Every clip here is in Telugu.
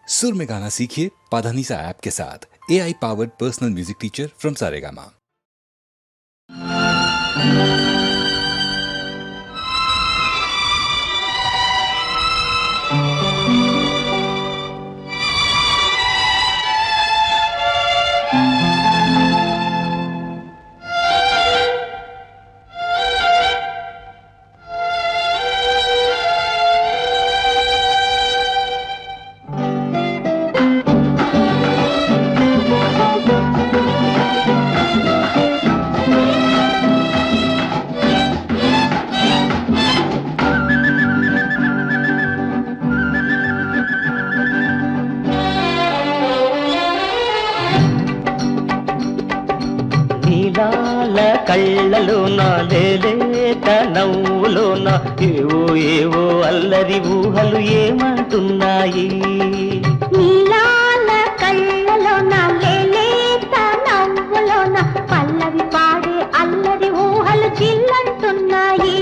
सुर में गाना सीखिए पाधानीसा ऐप के साथ। AI powered personal music teacher from Saregama. నీలాల కళ్ళలోన లేలేత నవ్వులోన ఏవో ఏవో అల్లరి ఊహలు ఏమంటున్నాయి. నీలాల కళ్ళలోన లేలేత నవ్వులోన పల్లవి పాడే అల్లరి ఊహలు చిల్లంటున్నాయి.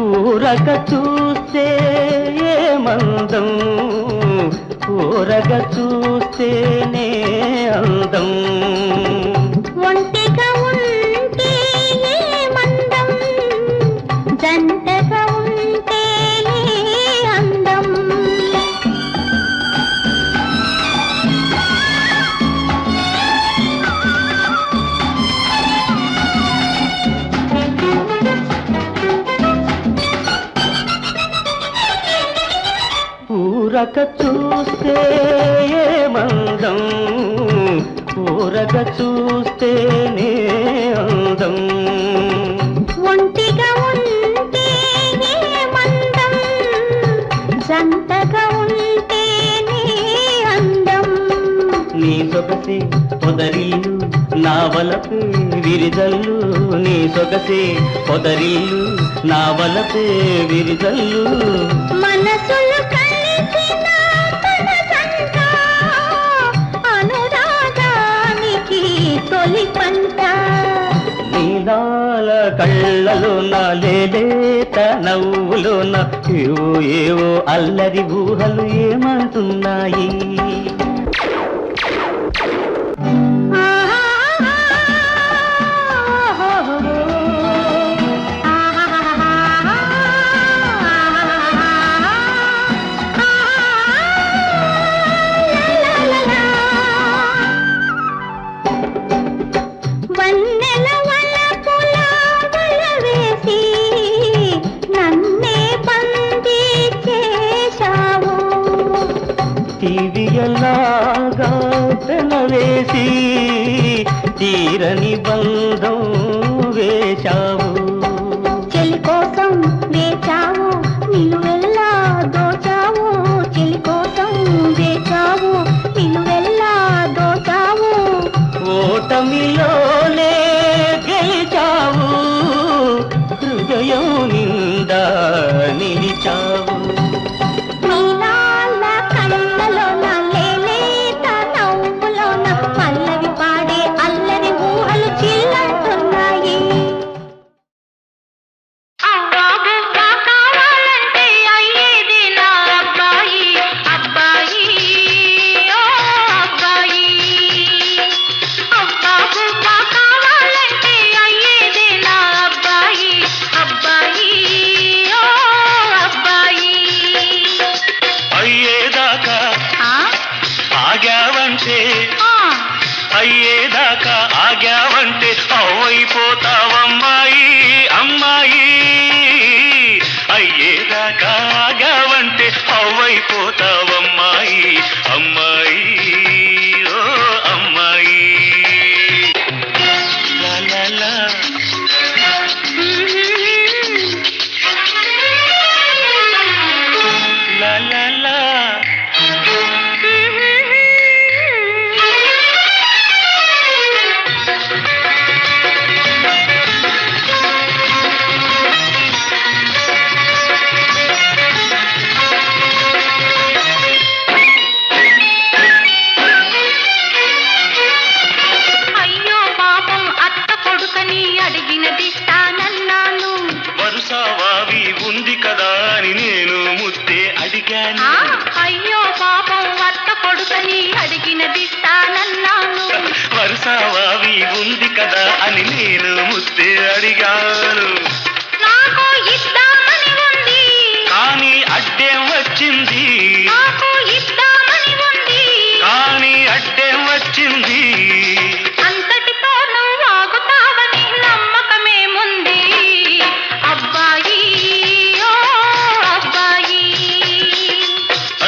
ఊరక చూస్తే ఏమందం, ఊరక చూస్తేనే అందం. ఒంటిగా ఉంటే ఏమందం, జంటగా ఉంటేనే అందం. ఊరక చూస్తే ఏమందం, ఊరక చూస్తేనే అందం. ఒంటిగా ఉంటే ఏమందం, జంటగా ఉంటేనే అందం. నీ సొగసే పొదరిల్లు నా వలపే విరిజల్లు, నీ సొగసే పొదరిల్లు నా వలపే విరిజల్లు. మనసులు కలిసిన మనసంట, అనురాగానికి తొలి పంట. నీలాల కళ్ళలోన లేలేత నవ్వులోన ఏవో ఏవో అల్లరి ఊహలు ఏమంటున్నాయి. వన్నెల వలపుల వలవేసి నన్నే బందీ చేశావు. తీవియలాగా పెనవేసి తీరని బంధం వేశావు. చెలి కోసం వేచావు, నిలువెల్లా దోచావు. చెలి కోసం వేచావు, నిలువెల్లా దోచావు. ఓటమిలోనే గెలిచావు, హృదయం నిండా నిలిచావు. నీలాల కళ్ళలోన లేలేత నవ్వులోన పల్లవి పాడే అల్లరి ఊహలు చిల్లంటున్నాయి. కావాలంటే అయ్యేది నా అబ్బాయి, అబ్బాయి ఓ అబ్బాయి. అబ్బా కావాలంటే అయ్యేది నా అబ్బాయి, అబ్బాయి ఓ అబ్బాయి. అయ్యేదాకా ఆగావంటే, అయ్యేదాకా ఆగావంటే అవ్వైపోతావమ్మాయి, అమ్మాయి. అయ్యేదాకా ఆగావంటే అవ్వైపోతావమ్మాయి, అమ్మాయి ఓ అమ్మాయి. లా లా లా. లా లా లా. అడుకని అడిగినదిస్తానన్నాను. వరుసవావి ఉంది కదా అని నేను ముద్దే అడిగాను. నాకు ఇద్దామని ఉంది, కానీ అడ్డేం వచ్చింది, నాకు ఇద్దామని ఉంది, కానీ అడ్డేం వచ్చింది. అంతటితో నువ్వు ఆగుతావని నమ్మకమేముంది అబ్బాయి, ఓ అబ్బాయి.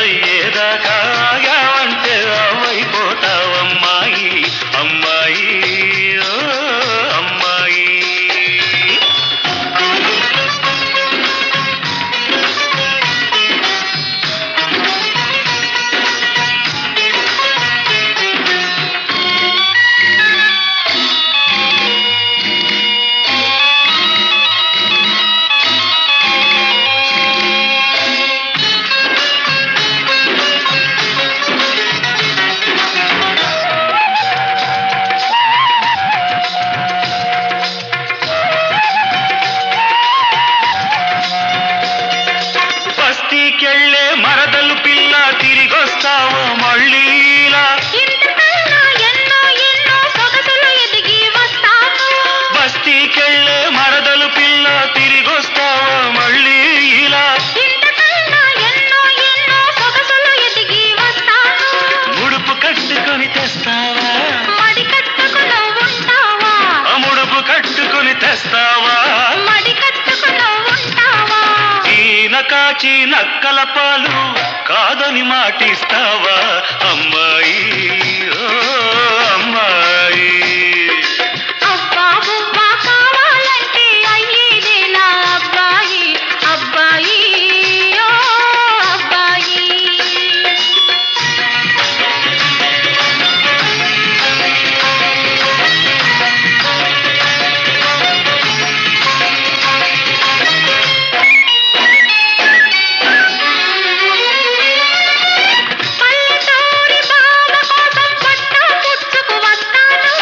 అయ్యేదాకా ఆగావంటే అవైపోతావమ్మాయి, అమ్మాయి, ఓ అమ్మాయి. బస్తీకెళ్ళే మరదలు పిల్ల తిరిగొస్తావో మళ్ళీలా. ఇంతకన్నా ఎన్నో ఎన్నో సొగసులు ఎదిగి వస్తాను. బస్తీకెళ్ళే మరదలు పిల్ల తిరిగొస్తావో మళ్ళీ ఇలా. ఇంతకన్నా ఎన్నో ఎన్నో సొగసులు ఎదిగి వస్తాను. ముడుపు కట్టుకొని తెస్తావా, మడి కట్టుకు నువ్వుంటావా, ముడుపు కట్టుకొని తెస్తావా. మడి కట్టుకు నువ్వుంటావా. ఈన కాచి నక్కల పాలు కాదని మాటిస్తావా, అమ్మాయి, ఓ అమ్మాయి. అబ్బా బువ్వా కావాలంటే అయ్యేదే నా అబ్బాయి, అబ్బాయి, ఓ అబ్బాయి. పల్లెటూరి బావ కోసం పట్టా పుచ్చుకు వస్తాను.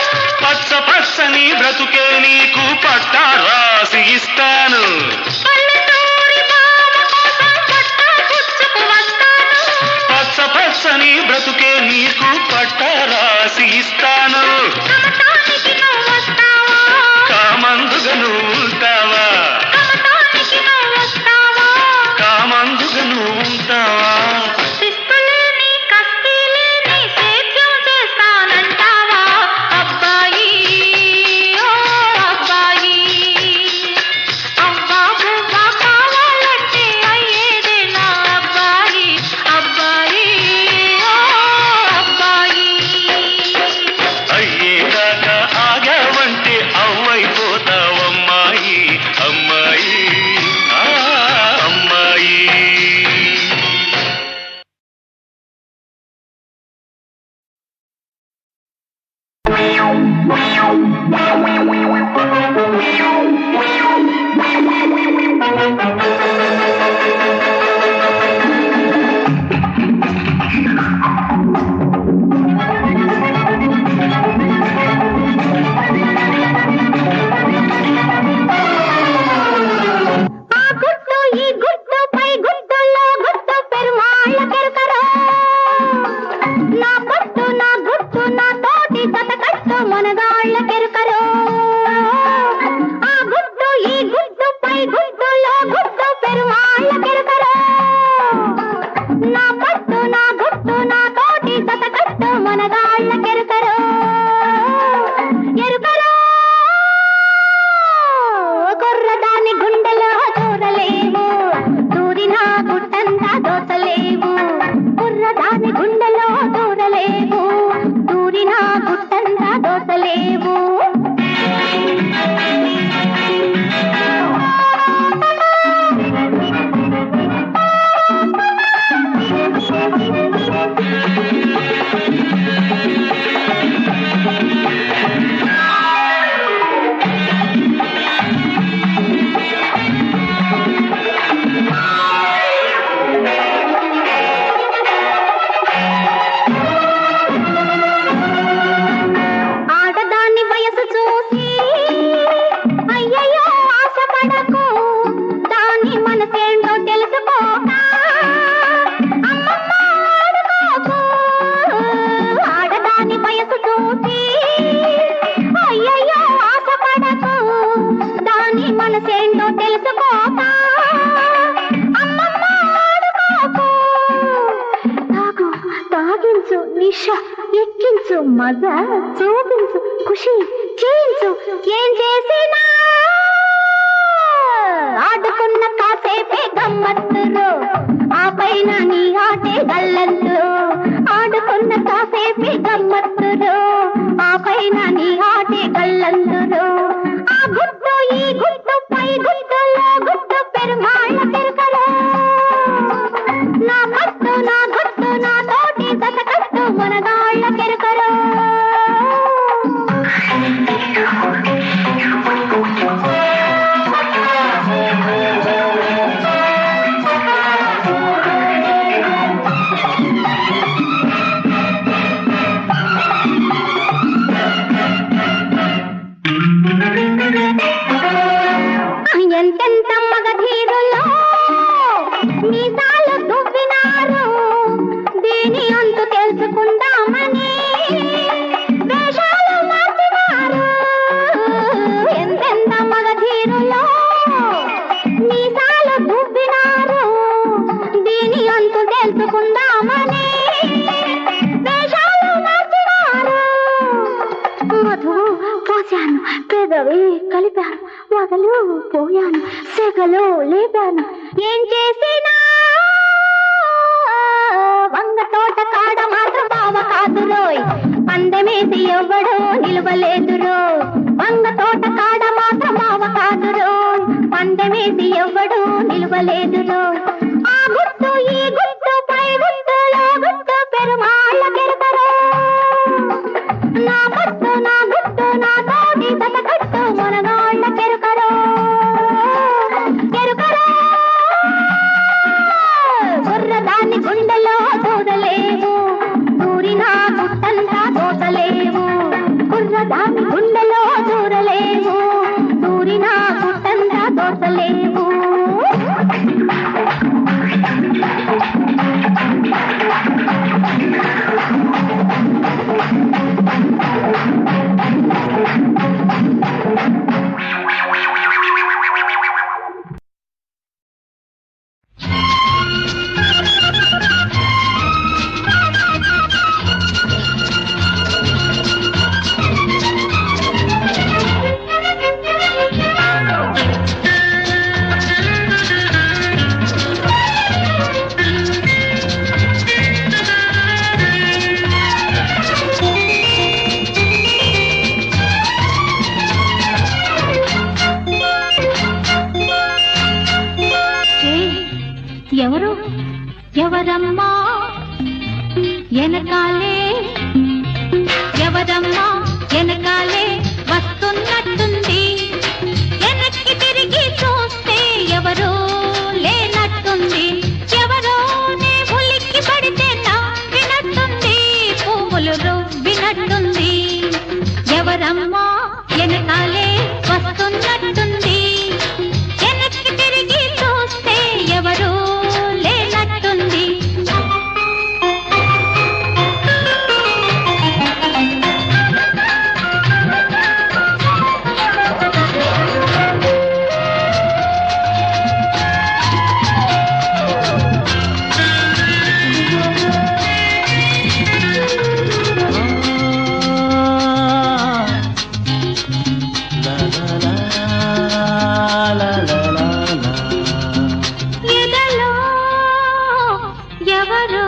పచ్చ పచ్చని బ్రతుకే నీకు పట్టా రాసి ఇస్తాను. పల్లెటూరి బావ కోసం పట్టా పుచ్చుకు వస్తాను. పచ్చ పచ్చని బ్రతుకే నీకు పట్టా రాసి ఇస్తాను. కమతానికి నువ్వు వస్తావా, కామందుగా నువ్వు ఉంటావా, కమతానికి నువ్వు వస్తావా. కామందుగా నువ్వు ఉంటావా. శిస్తులేని కస్తీలేని సేద్యం చేస్తానంటావా, అబ్బాయి, ఓ అబ్బాయి. అబ్బా బువ్వా కావాలంటే అయ్యేదే నా అబ్బాయి, అబ్బాయి, ఓ అబ్బాయి. అయ్యేదాకా ఆగావంటే అవ్వైపోతావమ్మాయి, అమ్మాయి, ఆ అమ్మాయి. ఆ గుట్టు ఈ గుట్టు పై గుట్టులో గుట్టు పెరుమాళ్ళ కెరకరా. నా పట్టు నా గుట్టు నా తోటి కథకట్టు మనగాళ్ళ కెరకరా. ఆ గుట్టు ఈ గుట్టు పై గుట్టులో గుట్టు పెరుమాళ్ళ కెరకరా. నా పట్టు నా గుట్టు నా తోటి కథకట్టు మనగాళ్ళ కెరకరా. ఎరుకరా కొర్రదాని గుండెలో దూరలేవు, దూరినా గుట్టంతా దోచలేవు. కుర్రదాని గుండెలో దూరలేవు, దూరినా గుట్టంతా దోచలేవు. ఆడదాని వయసు మజా చూపించు, ఖుషి చేయించు. ఏం చేసినా ఆడుకున్న కాసేపే గమ్మత్తులు, ఆ పైన నీ ఆటే గల్లంతులు. ఆడుకున్న కాసేపే గమ్మత్తులు, ఆ పైన నీ ఆటే గల్లంతులు. ఆ గుట్టు ఈ గుట్టు పై గుట్టులో గుట్టు పెరుమాళ్ళ కెరుకలో. నా మట్టు నా గుట్టు నా తోటి సతకట్టు మనగాళ్ళ కెరుకలో. ఎంతెంత మగధీరులో మీసాలు దువ్వినారు, దీని అంతు తెలుసుకుందామని వేషాలు మార్చినారు. ఎంతెంత మగధీరులో మీసాలు దువ్వినారు, దీని అంతు తెలుసుకుందామని వేషాలు మార్చినారు. మధు పోసాను, పెదవి కలిపాను, మొదలు పోయాను, సెగలు లేపాను. ఏం చేసినా వంగ తోట కాడ మాత్రం బావ కాదురోయ్, పందెమేసి ఎవ్వడో నిలవలేదురో. వంగ తోట కాడ మాత్రం బావ కాదురోయ్, పందెమేసి ఎవ్వడో నిలవలేదురో. ఆ గుట్టు ఈ గుట్టు పై గుట్టులో గుట్టు పెరుమాళ్ళ కెరుకలో. నా గుట్టు నా గుట్టు నా తోటి సతకట్టు మనగాళ్ళ కెరుకలో. కెరుకలో గుర్రదాన్ని గుండెలో దూడలేవు, దూరినా గుట్టంతా దోసలేవు. గుర్రదాన్ని గుండెలో దూరలేవు, దూరినా గుట్టంతా దోసలేవు. ఎవరు ఎవరమ్మా వెనకాలే, ఎవరమ్మా వెనకాలే వస్తున్నట్టుంది. వెనక్కి తిరిగి చూస్తే ఎవరో లేనట్టుంది. ఎవరో నే ఉలిక్కి పడితే నవ్వినట్టుంది, పువ్వులు రువ్వినట్టుంది. ఎవరమ్మా వెనకాలే వస్తున్నట్టుంది. వెనక్కి తిరిగి చూస్తే ఎవరో లేనట్టుంది. ఎదలో ఎవరో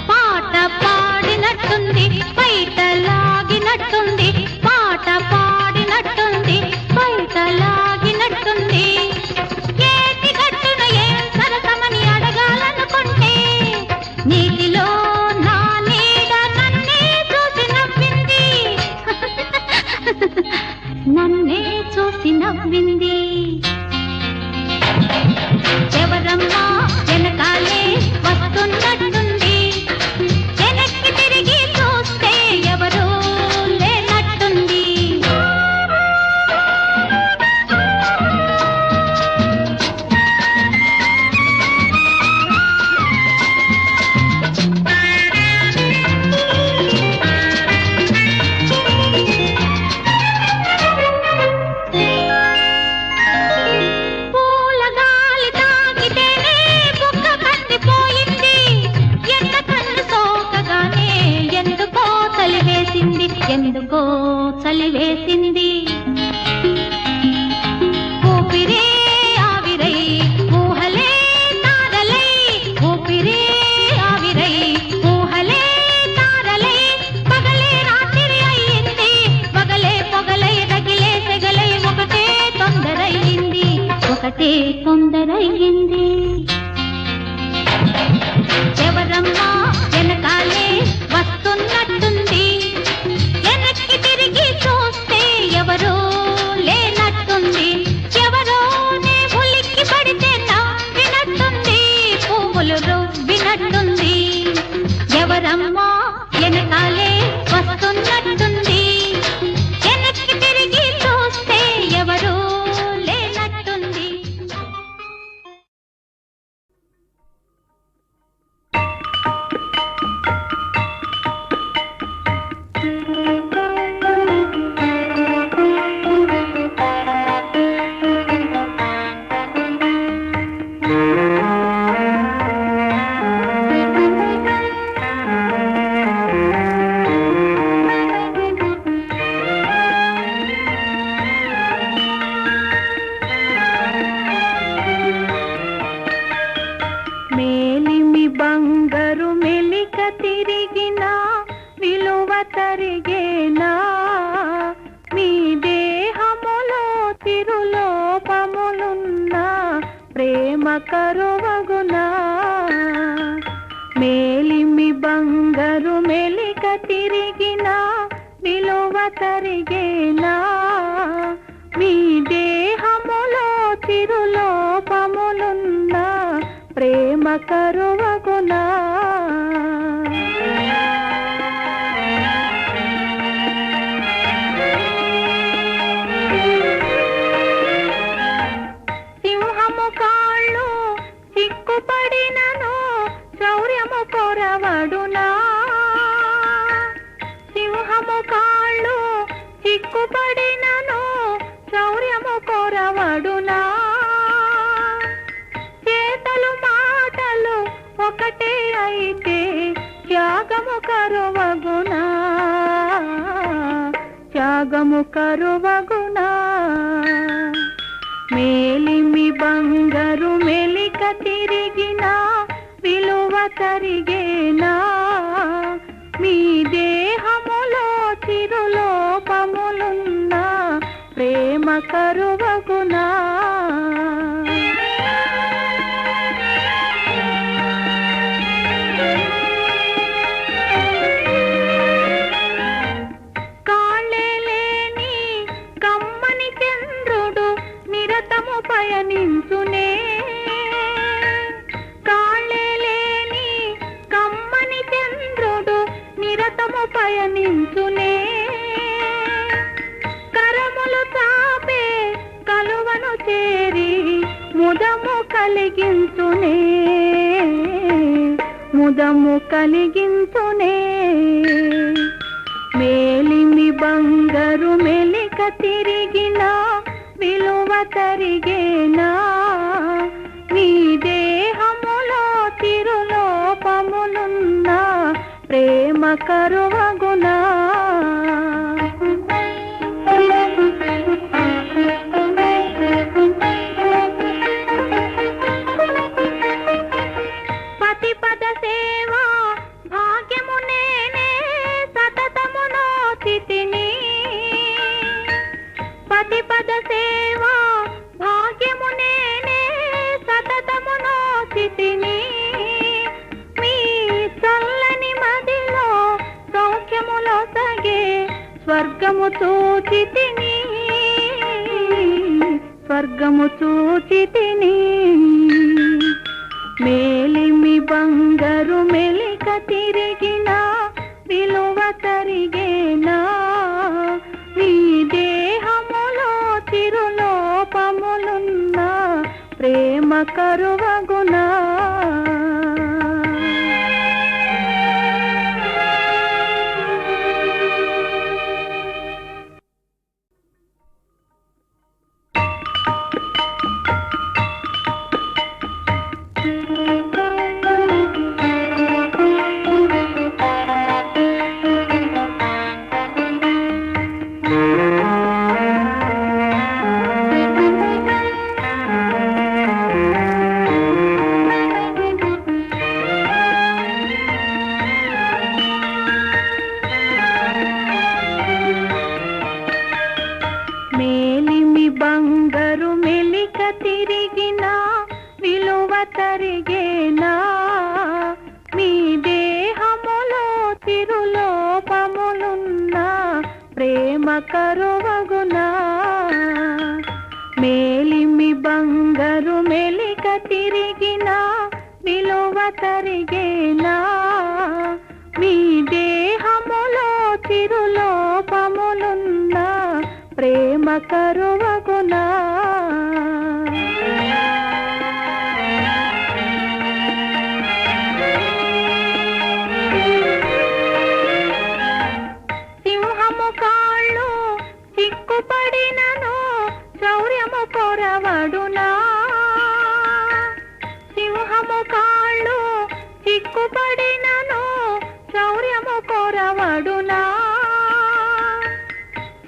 పాట పాడినట్టుంది, బయట లాగినట్టుంది. పాట పాడినట్టుంది, బయట లాగినట్టుంది. ఏటి గట్టున ఏం సరసమని అడగాలనుకుంటే నీటిలో నా నీడ నన్నే చూసి నవ్వింది. నన్నే చూసి నవ్వింది. ఎవరమ్మా వెనకాలే వస్తున్నట్టుంది. వెనక్కి తిరిగి చూస్తే ఎవరో లేనట్టుంది. చలివేసింది ఊపిరే ఆవిరై ఊహలే తారలై ఊపిరే ఆవిరై ఊహలే తారలై పగలే రాత్రి అయ్యింది పగలే పొగలై రగిలే సెగలై ఒకటే తొందరయ్యింది ఎవరమ్మా వెనకాలే వస్తున్నట్టుంది వెనక్కి తిరిగి చూస్తే ఎవరో లేనట్టుంది ఎవరో నే ఉలిక్కి పడితే నవ్వినట్టుంది పువ్వులు రువ్వినట్టుంది ఎవరమ్మా వెనకాలే వస్తున్నట్టుంది వెనక్కి తిరిగి చూస్తే ఎవరో లేనట్టుంది మేలిమి బంగారు మెలిక తిరిగినా విలువ తరిగేనా మీ దేహములో తిరులోపములున్నా ప్రేమ కరువగునా మేలిమి బంగారు మెలిక తిరిగినా విలువ తరిగేనా మీ దేహములో తిరులోపములున్నా ప్రేమ కరువగునా సింహము కాళ్ళు సిక్కుపడినను శౌర్యము కొరవడునా సింహము కాళ్ళు సిక్కుపడినను శౌర్యము కొరవడునా చేతలు మాటలు ఒకటే అయితే త్యాగము కరువగునా త్యాగము కరువగునా మేలిమి బంగారు మెలిక తిరిగినా విలువ తరిగేనా మీ దేహములో చిరులోపములున్నా ప్రేమ కరువగునా కాళ్ళే లేని కమ్మని చంద్రుడు నిరతము పయనించునే కాళ్ళే లేని కమ్మని చంద్రుడు నిరతము పయనించునే కరములు చాపే కలువను చేరి ముదము కలిగించునే ముదము కలిగించునే మేలిమి బంగారు మెలిక తిరిగినా విలువ తరిగేనా మీ దేహములో తిరులోపములున్నా ప్రేమ కరువగునా పతిపద సేవా భాగ్యము నేనే సతతము నోచితిని పతిపద సేవా భాగ్యము నేనే సతతము నోచితిని మీ చల్లని మదిలో సౌఖ్యములో సగే స్వర్గము చూచితిని స్వర్గము చూచితిని మేలిమి బంగారు మెలిక తిరిగినా విలువ తరిగేనా మీ దేహములో తిరులోపములున్నా ప్రేమ కరువగునా తరిగేనా మీ దేహములో తిరులోపములున్నా ప్రేమ కరువగునా మేలిమి బంగారు మెలిక తిరిగిన విలువ తరిగేనా మీ దేహములో తిరులోపములున్నా ప్రేమ కరువగునా సింహము కాళ్ళు సిక్కుపడినను శౌర్యము కొరవడునా సింహము కాళ్ళు సిక్కుపడినను శౌర్యము కొరవడునా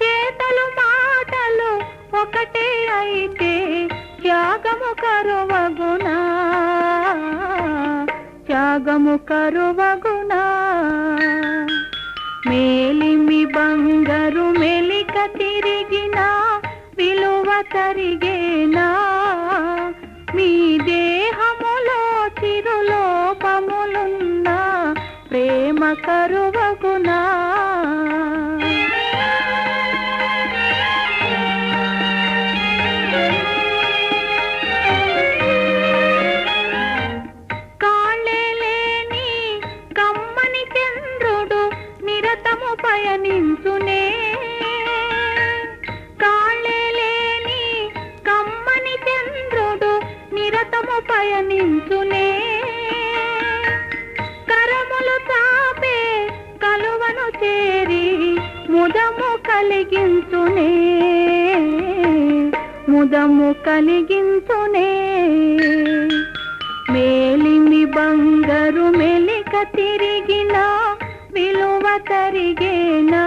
చేతలు మాటలు ఒకటే అయితే త్యాగము కరువగునా త్యాగము కరువగునా మేలిమి బంగారు మెలిక తిరిగిన విలువ తరిగేనా మీ దేహములో చిరులోపములున్నా ప్రేమ కరువగునా కాళ్ళే లేని కమ్మని చంద్రుడు నిరతము పయనించునే కాళ్ళే లేని కమ్మని చంద్రుడు నిరతము పయనించునే కరములు తాపే కలువను చేరి ముదము కలిగించునే ముదము కలిగించునే మేలిమి బంగారు మెలిక తిరిగిన విలువ తరిగేనా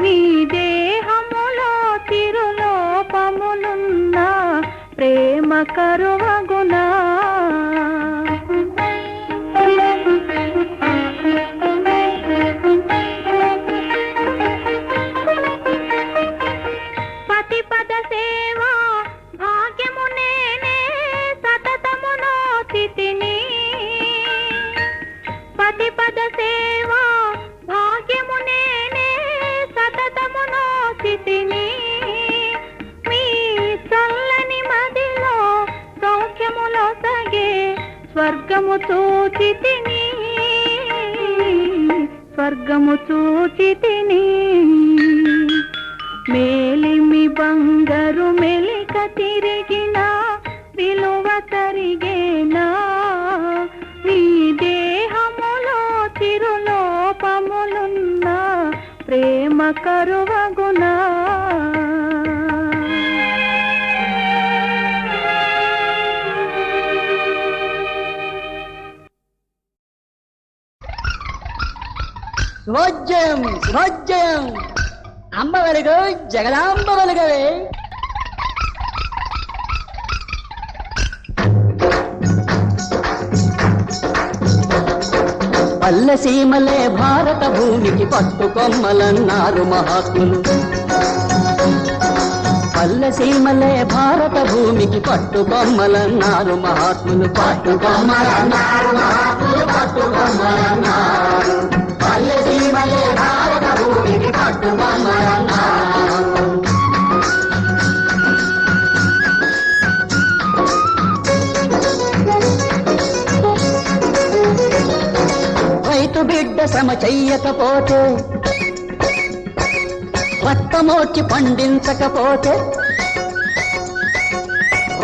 మీ దేహములో తిరులోపములున్నా ప్రేమ కరువగునా పతిపద సేవ భాగ్యము నేనే సతతము నోచితిని పతిపద సేవ భాగ్యము నేనే సతతము నోచితిని మీ చల్లని మదిలో సౌఖ్యములో సగే స్వర్గము చూచితిని స్వర్గము చూచితిని మేలిమి బంగారు మెలిక తిరిగిన విలువ తరిగేనా మీ దేహములో తిరులోపములున్నా ప్రేమ కరువగునా శుభోజ్జయం శుభోజ్జయం అంబ వెలుగు జగదాంబ వెలుగవే పల్లెసీమలే భారత భూమికి పట్టుకొమ్మలన్నారు మహాత్ములు పల్లెసీమలే భారత భూమికి పట్టుకొమ్మలన్నారు మహాత్ములు పట్టుకొమ్మలన్నారు మహాత్ములు పట్టుకొమ్మలన్నారు పల్లెసీమలే భారత భూమికి పట్టుకొమ్మలన్నారు రైతు బిడ్డ శ్రమ చెయ్యకపోతే రక్తమోర్చి పండించకపోతే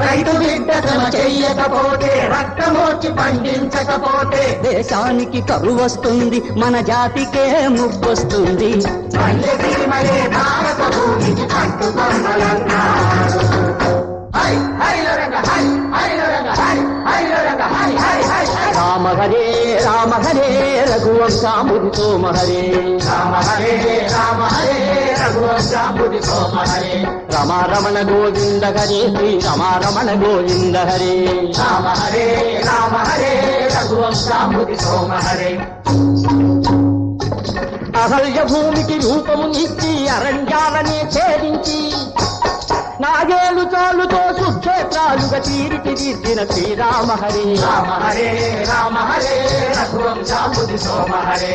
రైతు బిడ్డ శ్రమ చెయ్యకపోతే రక్తమోర్చి పండించకపోతే దేశానికి కరువు వస్తుంది మన జాతికే ముప్పొస్తుంది పల్లెసీమలే భారత భూమికి పట్టుకొమ్మలన్నారు రామ హరే రామ హరే రఘువంశాముది సోమ హరే రామ హరే రామ హరే రఘువంశాముది సోమ హరే రమ రమణ గోవింద హరే శ్రీ రమ రమణ గోవింద హరే రామ హరే రఘువంశాముది సోమ హరే అహల్య భూమికి రూపము ఇచ్చి అరణ్యాలనే ఛేదించి నాగేలు చాలుతో శుద్ధే క్షేత్రాలుగా తీర్చిదిద్దిన శ్రీరామ హరే రామ హరే రామ హరే రఘువంశాంబుధి సోమ హరే.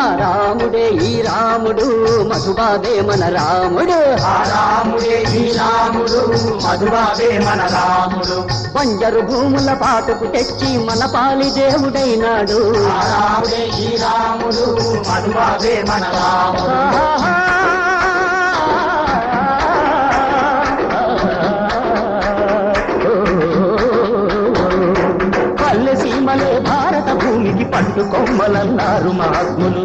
ఆ రాముడే ఈ రాముడు మధుబాబే మన రాముడు. ఆ రాముడే ఈ రాముడు మధుబాబే మన రాముడు. బంజరు భూముల పాటకు తెచ్చి మన పాలి దేవుడైనాడు. ఆ రాముడే ఈ రాముడు మధుబాబే మన రాముడు. పల్లె సీమలే భారత భూమికి పట్టు కొమ్మలన్నారు మహాత్ములు.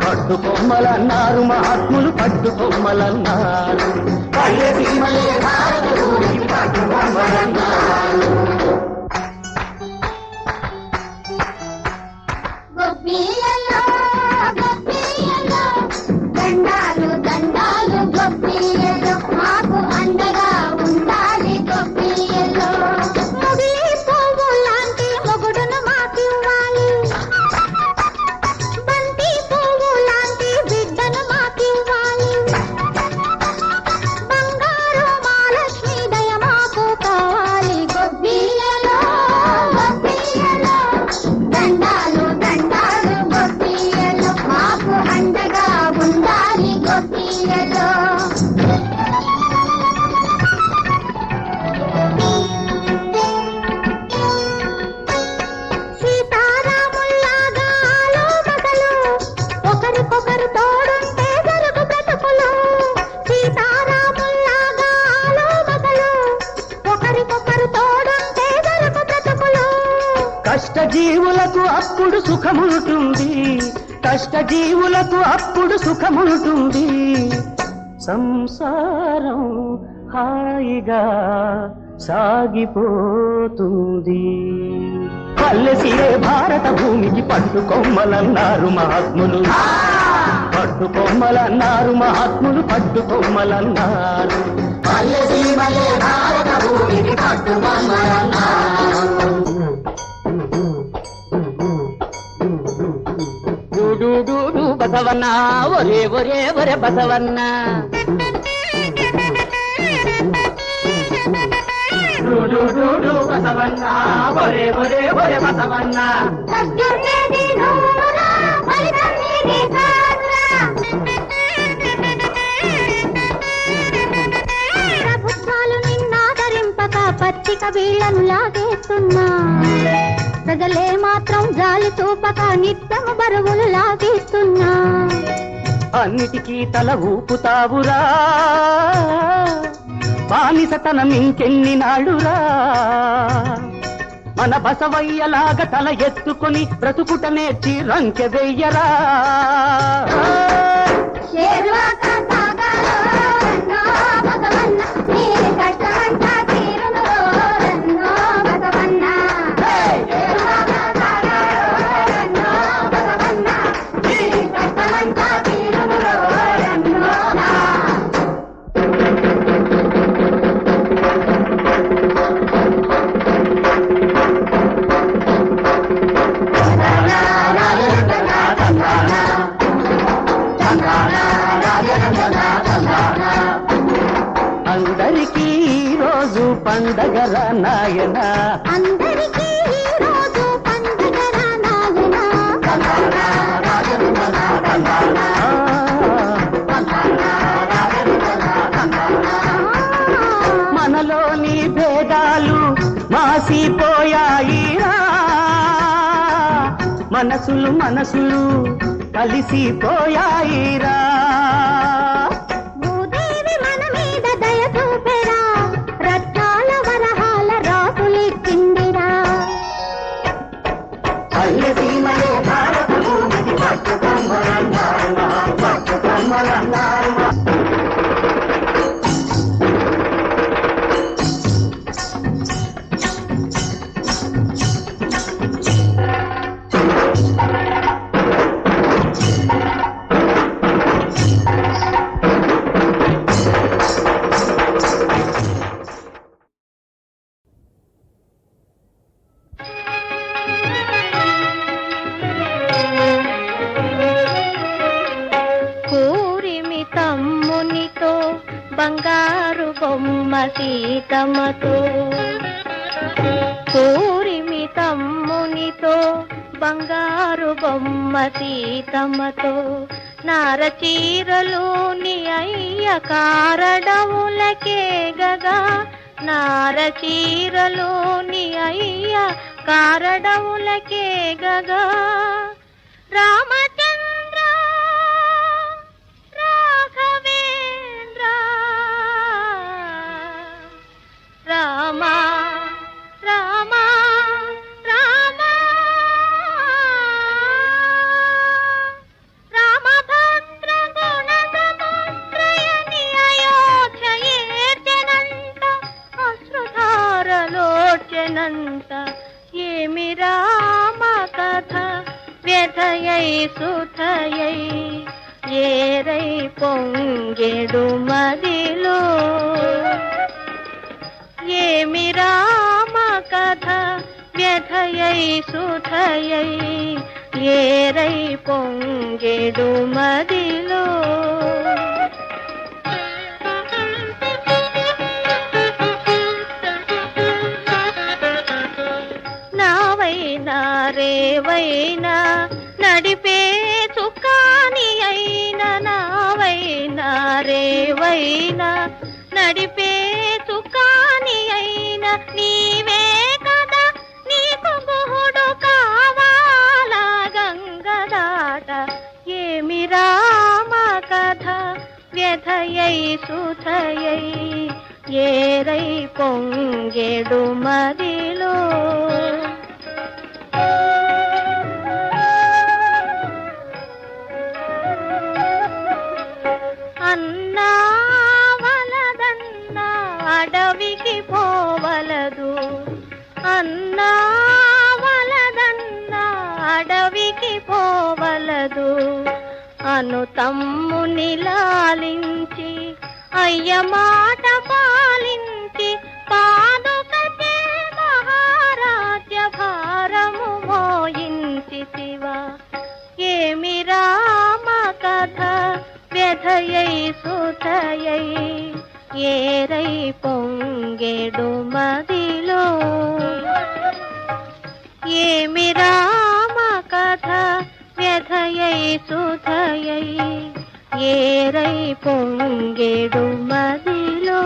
పట్టు కొమ్మలన్నారు మహాత్ములు, పట్టు కొమ్మలన్నారు. పల్లె సీమలే భారత భూమికి పట్టు కొమ్మలన్నారు. గొప్పియల్లో గొప్పియల్లో దండాలు దండాలు గొప్పియల్లో మాకు అండగా ఉండాలి గొప్పియల్లో. ముగిలి పువ్వు లాంటి మొగుడును మాకివ్వాలి, బంతి పువ్వు లాంటి బిడ్డను మాకివ్వాలి. బంగారు మహాలక్ష్మి దయ మాకు కావాలి గొప్పియల్లో గొప్పియల్లో దండాలు దండాలు గొప్పియల్లో మాకు అండగా ఉండాలి గొప్పియల్లో. సీతారాముల్లాగా ఆలోమగలు ఒకరికొకరు తోడుంటే జరుగు బ్రతుకులు. సీతారాముల్లాగా ఆలోమగలు ఒకరికొకరు తోడుంటే జరుగు బ్రతుకులు. కష్టజీవులకు అప్పుడు సుఖముంటుంది, కష్టజీవులకు అప్పుడు సుఖముంటుంది. సంసారం హాయిగా సాగిపోతుంది. పల్లెసిరే భారత భూమికి పట్టు కొమ్మలన్నారు మహాత్ములు. పట్టు కొమ్మలన్నారు మహాత్ములు, పట్టు కొమ్మలన్నారు. పల్లెసీమలే భారత భూమికి పట్టు కొమ్మలన్నారు. డూడు బసవన్న ఒరే ఒరే ఒరే బసవన్న. డూడు బసవన్న ఒరే ఒరే ఒరే బసవన్న. సద్గుణేది నూరా ఫలితమేది కాదురా. ప్రభుత్వాలు నిన్నాదరింపక పత్రిక వీళ్లను లాగేస్తున్నా, ప్రజలే మాత్రం జాలి చూపక నిత్యము బరువులు లాగేస్తున్నా. అన్నిటికీ తల ఊపుతావురా, బానిసతనం ఇంకెన్ని నాళ్ళురా. మన బసవయ్యలాగా తల ఎత్తుకొని బ్రతుకుట నేర్చి రంకె వెయ్యరా. చేరువాక సాగాలో రన్నో భగవన్న, నీ కష్టమంతా తీరును రన్నో భగవన్న. చేరువాక సాగాలో రన్నో భగవన్న, నీ కష్టమంతా తీరును రన్నో. అందరికీ రోజు పండగల నాయన, అందరికీ ఈ రోజు పండుగరా నాయన. మనలోని భేదాలు మాసిపోయాయిరా, మనసులు మనసులు కలిసిపోయాయిరా. భూదేవి మన మీద దయ చూపెరా, రత్నాల వరహాల రాసులిచ్చిందిరా. పల్లెసీమలే భారత భూమికి పట్టు కొమ్మలన్నారు, పట్టు కొమ్మలన్నారు. బొమ్మ సీతమ్మతో పూరిమి తమ్మునితో బంగారు బొమ్మ సీతమ్మతో నారచీరలోని అయ్య కారడవులకేగగా నారచీరలోని అయ్య కారడవులకేగగా రామచంద్ర రాఘవేంద్ర రామ రామ రామ రామభద్ర గుణసముద్రయని అయోధ్య ఏర్చెనంట అశ్రుధారలోర్చెనంట ఏమి రామ కథ వ్యథయై సుధయై ఏరై పొంగెడు మదిలో ఏమి రామ కథ వ్యథయై సుధయై ఏరై పొంగెడు మదిలో నావైనా రేవైనా నడిపే చుక్కాని అయిన నావైనా రేవైనా నడిపే చుక్కాని అయిన నీవే కదా నీకు గుహుడు కావాలా గంగదాట ఏమి రామ కథ వ్యథయై సుధయై ఏరై పొంగెడు మదిలో అన్నా వలదన్నా అడవికి పోవలదు అన్నా వలదన్నా అడవికి పోవలదు అను తమ్ముని లాలించి అయ్య మాట పాలించి పాదుకచే మహారాజ్య భారము మోయించితివా ఏమి రామ కథ వ్యథయై సుధయై ఏరై పొంగెడు మదిలో ఏమి రామ కథ వ్యథయై సుధయై ఏరై పొంగెడు మదిలో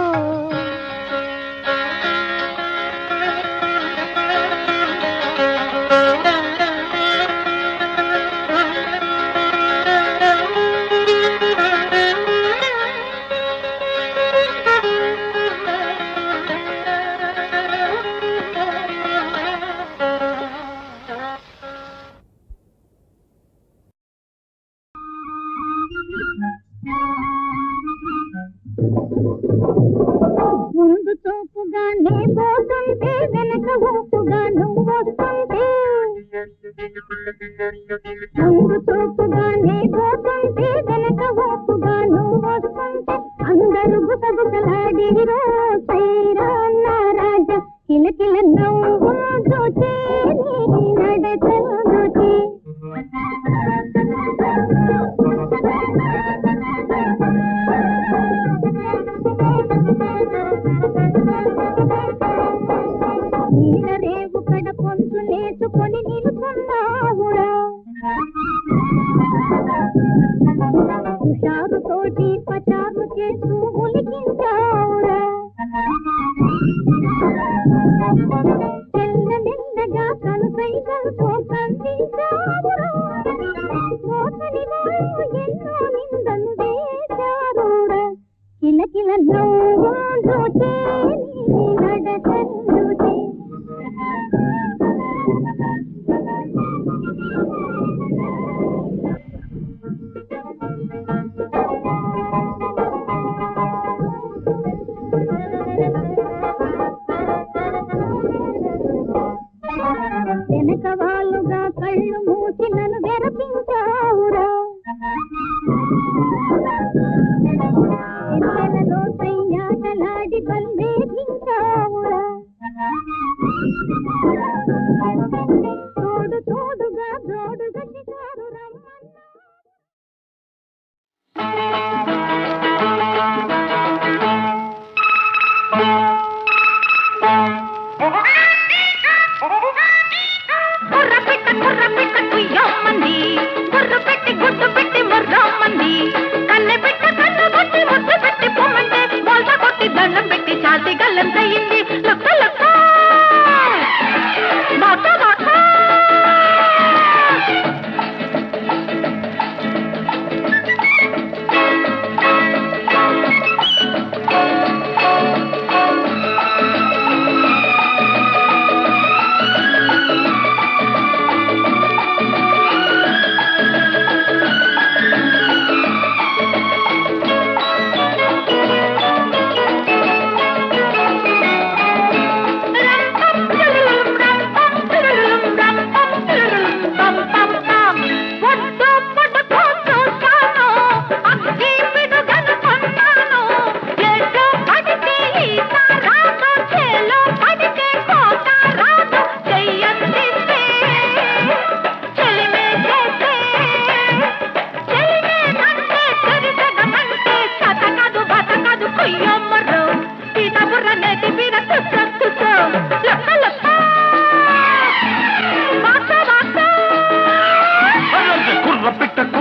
ముందు చూపుగానే పోతుంటే వెనక ఊపుగా నువ్వు వస్తుంటే ముందు చూపుగానే పోతుంటే వెనక ఊపుగా నువ్వు వస్తుంటే అందరూ గుసగుసలాడిరో సైరా రాజా కిలకిల నవ్వు చూచి నీ నడకను చూచి నీలరేవు కడ పొంచు నేసుకొని నిలుచున్నావురా హుషారు తోటి పచారు చేస్తూ ఉలికించావురా తెల్ల మెల్లగా కనుసైగలతో కనిపించావురా మోసని వాళ్ళు ఎన్నో నిందలు వేశారురా కిలకిల నవ్వు చూచి నీ నడకను చూచి వెనక వాళ్ళుగా కళ్ళు మూసి నన్ను వెరపించావురా ఎన్నెలలో సయ్యాటలాడి బల్వేగించావురా తోడు తోడుగా జోడుగా షికారు రమ్మన్నా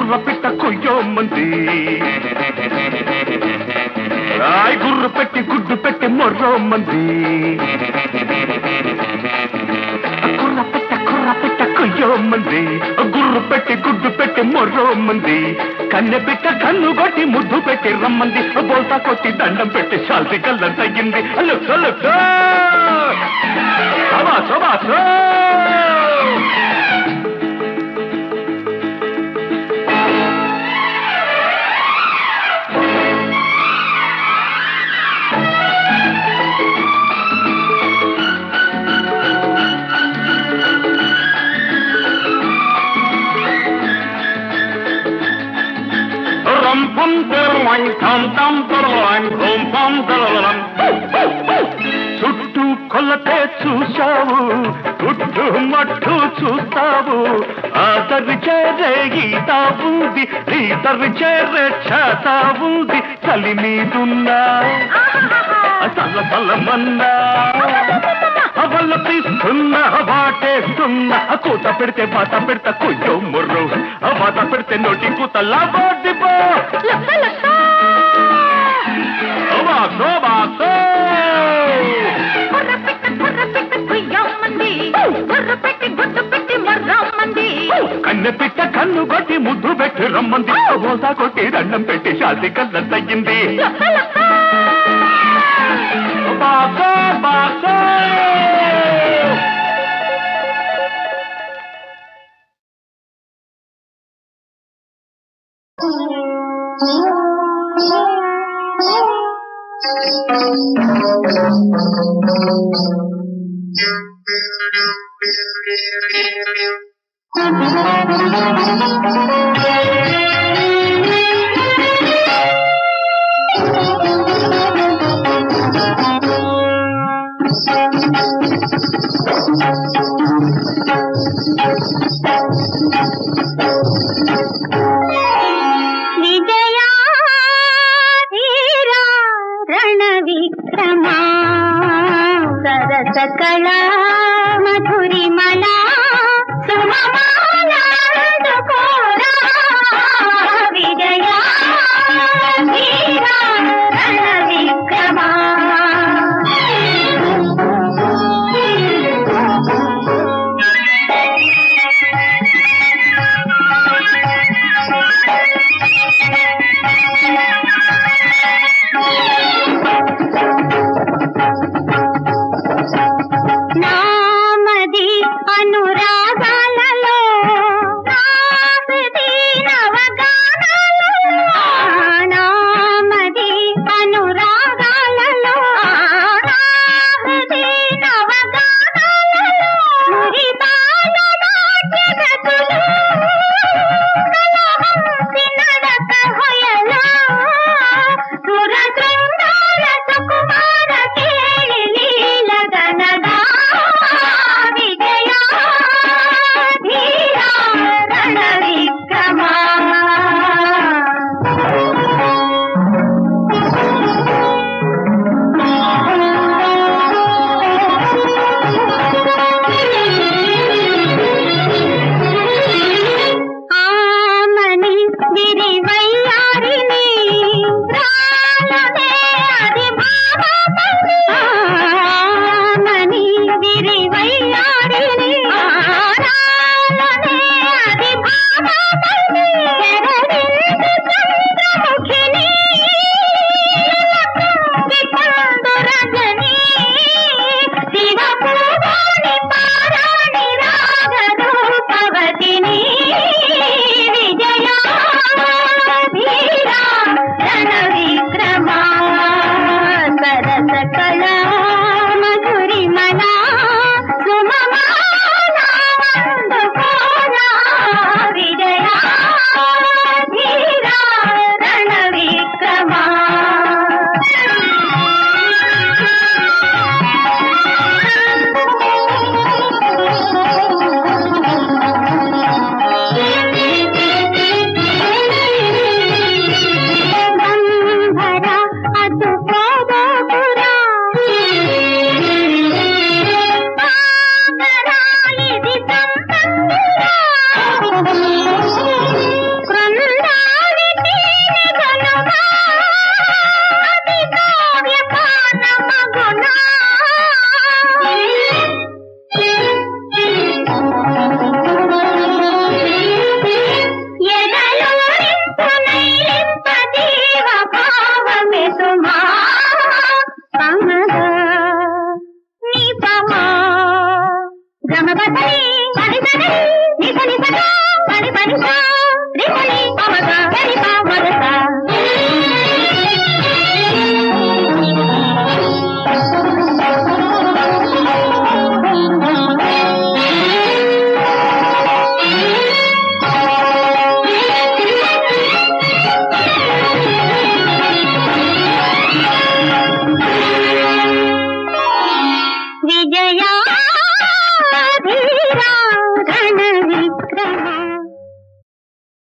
కుర్ర పిట్ట కొయ్యోమంది రాయ్ గుర్రు పెట్టి గుడ్డు పెట్టి మొర్రోమంది కుర్ర పిట్ట కొయ్యోమంది గుర్రు పెట్టి గుడ్డు పెట్టి మొర్రోమంది కన్నె పిట్ట కన్ను కొట్టి ముద్దు పెట్టి రమ్మంది బోల్తా కొట్టి దండం పెట్టి శాల్తి కళ్ళం తగ్గింది చుట్టూ కొల్లతే చూశావు చుట్టూ మట్టు చూస్తావు ఆదరి చేరే గీత ఉంది ఈతరి చేరే చేత ఉంది చలి మీదున్నా చల్ల చల్లమన్నా అవల్ల తీస్తున్నా వాటేస్తున్నా కూత పెడితే బాత పెడతా కొయ్యో ముర్రు బాత పెడితే నోటి కూత లాబోడిపో కన్నె పిట్ట కన్ను కొట్టి ముద్దు పెట్టి రమ్మంది బోసా కొట్టి దండం పెట్టి శాంతి కళ్ళం తగ్గింది బాసో బాసో Thank you.